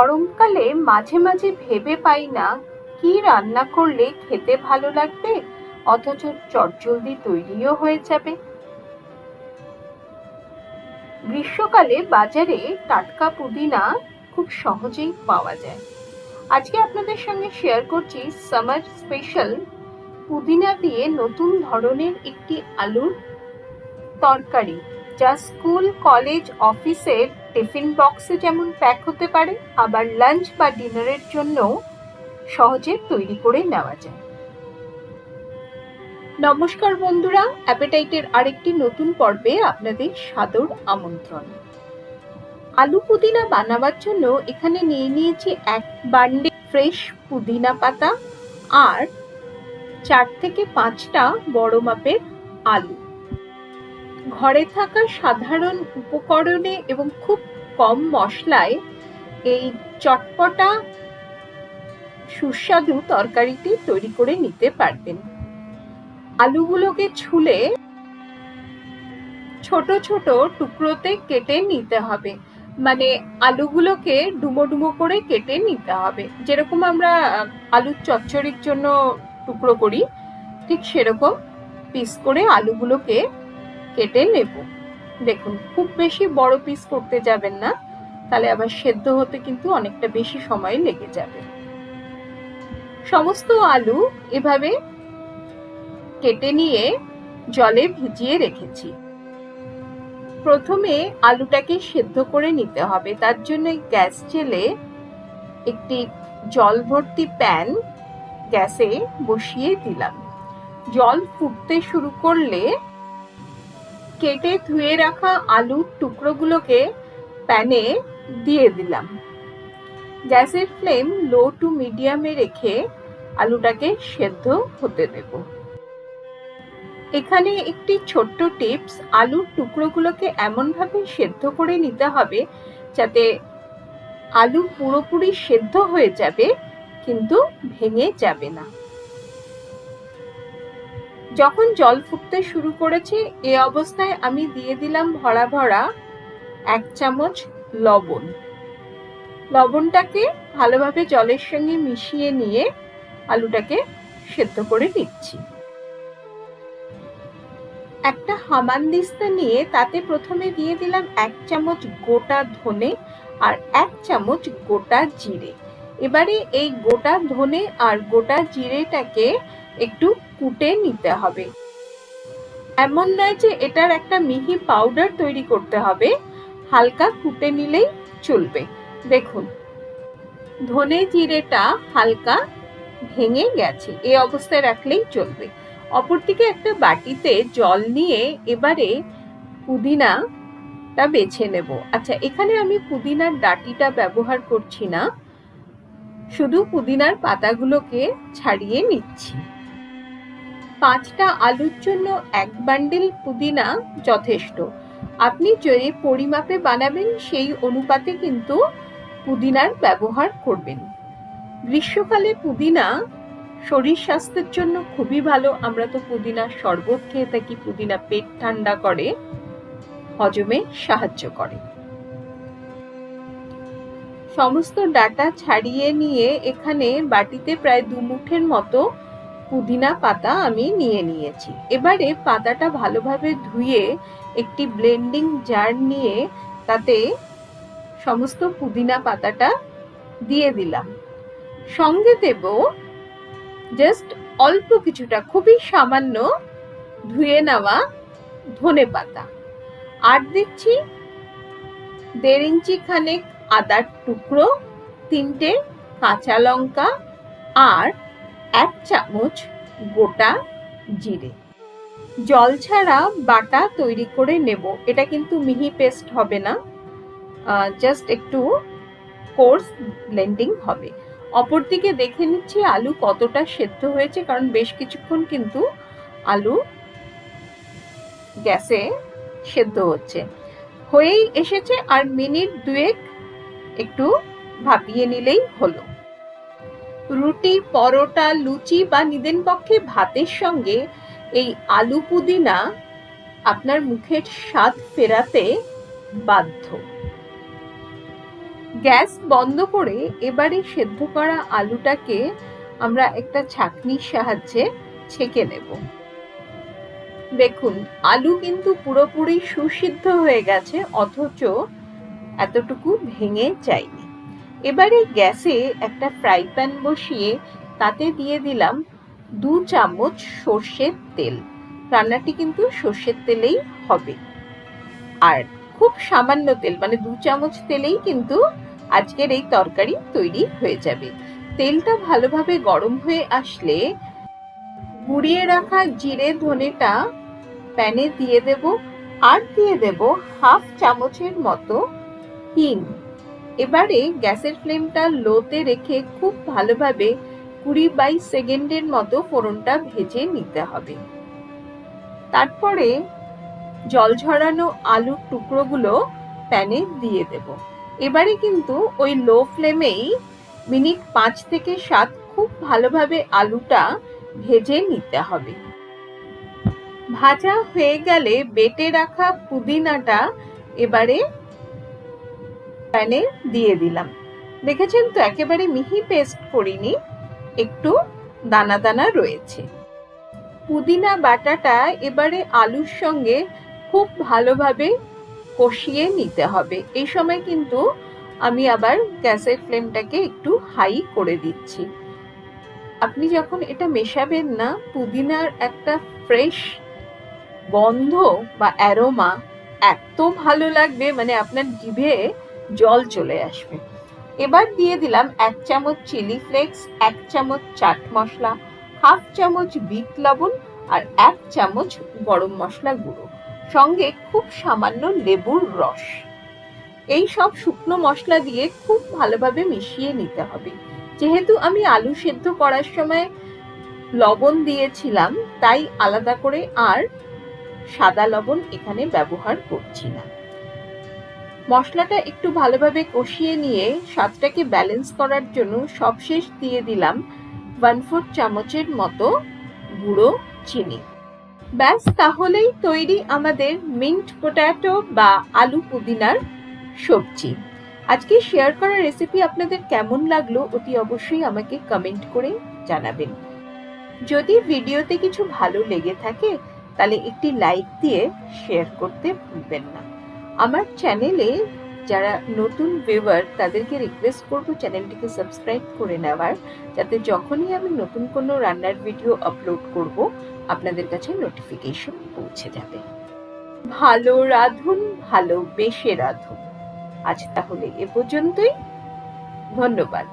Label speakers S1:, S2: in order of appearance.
S1: গরমকালে মাঝে মাঝে ভেবে পাই না কি রান্না করলে খেতে ভালো লাগবে, অথচ চটজলদি তৈরিও হয়ে যাবে। গ্রীষ্মকালে বাজারে টাটকা পুদিনা খুব সহজেই পাওয়া যায়। আজকে আপনাদের সঙ্গে শেয়ার করছি সামার স্পেশাল পুদিনা দিয়ে নতুন ধরনের একটি আলুর তরকারি, যা স্কুল, কলেজ, অফিসের টিফিন বক্সে যেমন প্যাক হতে পারে, আবার লাঞ্চ বা ডিনারের জন্য সহজে তৈরি করে নেওয়া যায়। নমস্কার বন্ধুরা, অ্যাপেটাইটের আরেকটি নতুন পর্বে আপনাদের সাদর আমন্ত্রণ। আলু পুদিনা বানাবার জন্য এখানে নিয়ে নিয়েছি এক বান্ডেল ফ্রেশ পুদিনা পাতা আর 4 থেকে 5টা বড় মাপের আলু। ঘরে থাকা সাধারণ উপকরণে এবং খুব কম মশলায় এই চটপটা সুস্বাদু তরকারিটি তৈরি করে নিতে পারবেন। আলুগুলোকে ছুলে ছোট ছোট টুকরোতে কেটে নিতে হবে, মানে আলুগুলোকে ডুমো ডুমো করে কেটে নিতে হবে, যেরকম আমরা আলুর চচ্চড়ির জন্য টুকরো করি ঠিক সেরকম পিস করে আলুগুলোকে কেটে নেব। দেখুন, খুব বেশি বড় পিস করতে যাবেন না, তাহলে আবার সেদ্ধ হতে কিন্তু অনেকটা বেশি সময় লেগে যাবে। সমস্ত আলু এভাবে কেটে নিয়ে জলে ভিজিয়ে রেখেছি। প্রথমে আলুটাকে সেদ্ধ করে নিতে হবে, তার জন্য গ্যাস জেলে একটি জল ভর্তি প্যান গ্যাসে বসিয়ে দিলাম। জল ফুটতে শুরু করলে কেটে ধুয়ে রাখা আলুর টুকরোগুলোকে প্যানে দিয়ে দিলাম। গ্যাসের ফ্লেম লো টু মিডিয়ামে রেখে আলুটাকে সেদ্ধ হতে দেব। এখানে একটি ছোট্ট টিপস, আলুর টুকরোগুলোকে এমনভাবে সেদ্ধ করে নিতে হবে যাতে আলু পুরোপুরি সেদ্ধ হয়ে যাবে কিন্তু ভেঙে যাবে না। যখন জল ফুটতে শুরু করেছে, এই অবস্থায় আমি দিয়ে দিলাম ভরা ভরা 1 চামচ লবণ। লবণটাকে ভালোভাবে জলের সঙ্গে মিশিয়ে নিয়ে আলুটাকে সেদ্ধ করে নিচ্ছি। একটা হামানদিস্তা নিয়ে তাতে প্রথমে দিয়ে দিলাম 1 চামচ গোটা ধনে আর 1 চামচ গোটা জিরে। এবারে এই গোটা ধনে আর গোটা জিরেটাকে একটু কুটে নিতে হবে। এমন নয় যে এটার একটা মিহি পাউডার তৈরি করতে হবে, হালকা কুটে নিলেই চলবে। দেখুন, ধনে জিরেটা হালকা ভেঙে গেছে, এই অবস্থায় রাখলেই চলবে। অপরদিকে একটা বাটিতে জল নিয়ে এবারে পুদিনাটা বেছে নেব। আচ্ছা, এখানে আমি পুদিনার ডাঁটিটা ব্যবহার করছি না, শুধু পুদিনার পাতাগুলোকে ছাড়িয়ে নিচ্ছি। 5টা আলুর জন্য 1 বান্ডেল পুদিনা যথেষ্ট। আপনি যে পরিমাপে বানাবেন সেই অনুপাতে কিন্তু পুদিনার ব্যবহার করবেন। গ্রীষ্মকালে পুদিনা শরীর স্বাস্থ্যের জন্য খুবই ভালো। আমরা তো পুদিনার শরবত খেয়ে থাকি। পুদিনা পেট ঠান্ডা করে, হজমে সাহায্য করে। সমস্ত ডাটা ছাড়িয়ে নিয়ে এখানে বাটিতে প্রায় 2 মুঠের মতো পুদিনা পাতা আমি নিয়ে নিয়েছি। এবারে পাতাটা ভালোভাবে ধুয়ে একটি ব্লেন্ডিং জার নিয়ে তাতে সমস্ত পুদিনা পাতাটা দিয়ে দিলাম। সঙ্গে দেব জাস্ট অল্প কিছুটা, খুবই সামান্য ধুয়ে নেওয়া ধনে পাতা, আর দিচ্ছি 1.5 ইঞ্চি খানেক আদার টুকরো, 3টে কাঁচা লঙ্কা আর 1 চামচ গোটা জিরে। জল ছাড়া বাটা তৈরি করে নেব। এটা কিন্তু মিহি পেস্ট হবে না, জাস্ট একটু কোর্স ব্লেন্ডিং হবে। অপরদিকে দেখে নিচ্ছি আলু কতটা সেদ্ধ হয়েছে, কারণ বেশ কিছুক্ষণ কিন্তু আলু গ্যাসে সেদ্ধ হচ্ছে। হয়েই এসেছে, আর মিনিট 2 একটু ভাপিয়ে নিলেই হলো। রুটি, পরোটা, লুচি বা নিদেন পক্ষে ভাতের সঙ্গে এই আলু পুদিনা আপনার মুখের স্বাদ ফেরাতে বাধ্য। গ্যাস বন্ধ করে এবারে সেদ্ধ করা আলুটাকে আমরা একটা ছাঁকনির সাহায্যে ছেঁকে নেব। দেখুন, আলু কিন্তু পুরোপুরি সুসিদ্ধ হয়ে গেছে, অথচ এতটুকু ভেঙে যায়নি। এবারে গ্যাসে একটা ফ্রাই প্যান বসিয়ে তাতে দিয়ে দিলাম 2 চামচ সর্ষের তেল। রান্নাটি কিন্তু সর্ষের তেলেই হবে, আর খুব সামান্য তেল, মানে 2 চামচ তেলেই কিন্তু আজকের এই তরকারি তৈরি হয়ে যাবে। তেলটা ভালোভাবে গরম হয়ে আসলে গুঁড়িয়ে রাখা জিরে ধনেটা প্যানে দিয়ে দেব, আর দিয়ে দেব 1/2 চামচের মতো হিং। এবারে গ্যাসের ফ্লেমটা লোতে রেখে খুব ভালোভাবে 20-22 সেকেন্ডের মতো ফোড়নটা ভেজে নিতে হবে। তারপরে জল ঝরানো আলুর টুকরোগুলো প্যানে দিয়ে দেব। এবারে কিন্তু ওই লো ফ্লেমেই মিনিট 5 থেকে 7 খুব ভালোভাবে আলুটা ভেজে নিতে হবে। ভাজা হয়ে গেলে বেটে রাখা পুদিনাটা এবারে প্যানে দিয়ে দিলাম। দেখেছেন তো, একেবারে মিহি পেস্ট করিনি, একটু দানা দানা রয়েছে। পুদিনা বাটাটা এবারে আলুর সঙ্গে খুব ভালোভাবে কষিয়ে নিতে হবে। এই সময় কিন্তু আমি আবার গ্যাসের ফ্লেমটাকে একটু হাই করে দিচ্ছি। আপনি যখন এটা মেশাবেন না, পুদিনার একটা ফ্রেশ গন্ধ বা অ্যারোমা এত ভালো লাগবে, মানে আপনার জিভে জল চলে আসবে। এবার দিয়ে দিলাম 1 চামচ চিলি ফ্লেক্স, 1 চামচ চাট মশলা, 1/2 চামচ বিট লবণ, আর 1 চামচ গরম মশলা গুঁড়ো, সঙ্গে খুব সামান্য লেবুর রস। এই সব শুকনো মশলা দিয়ে খুব ভালোভাবে মিশিয়ে নিতে হবে। যেহেতু আমি আলু সেদ্ধ করার সময় লবণ দিয়েছিলাম, তাই আলাদা করে আর সাদা লবণ এখানে ব্যবহার করছি না। মশলাটা একটু ভালোভাবে কষিয়ে নিয়ে স্বাদটাকে ব্যালেন্স করার জন্য সবশেষ দিয়ে দিলাম 1/4 চামচের মতো গুঁড়ো চিনি। ব্যাস, তাহলেই তৈরি আমাদের মিন্ট পটেটো বা আলু পুদিনার সবজি। আজকে শেয়ার করা রেসিপি আপনাদের কেমন লাগলো অতি অবশ্যই আমাকে কমেন্ট করে জানাবেন। যদি ভিডিওতে কিছু ভালো লেগে থাকে তাহলে একটি লাইক দিয়ে শেয়ার করতে ভুলবেন না। আমার চ্যানেলে যারা নতুন ভিউয়ার তাদেরকে রিকোয়েস্ট করব চ্যানেলটিকে সাবস্ক্রাইব করে নেওয়ার, যাতে যখনই আমি নতুন কোনো রান্নার ভিডিও আপলোড করব আপনাদের কাছে নোটিফিকেশন পৌঁছে যাবে। ভালো রাঁধুন, ভালোবেসে রাঁধুন। আজ তাহলে এ পর্যন্তই। ধন্যবাদ।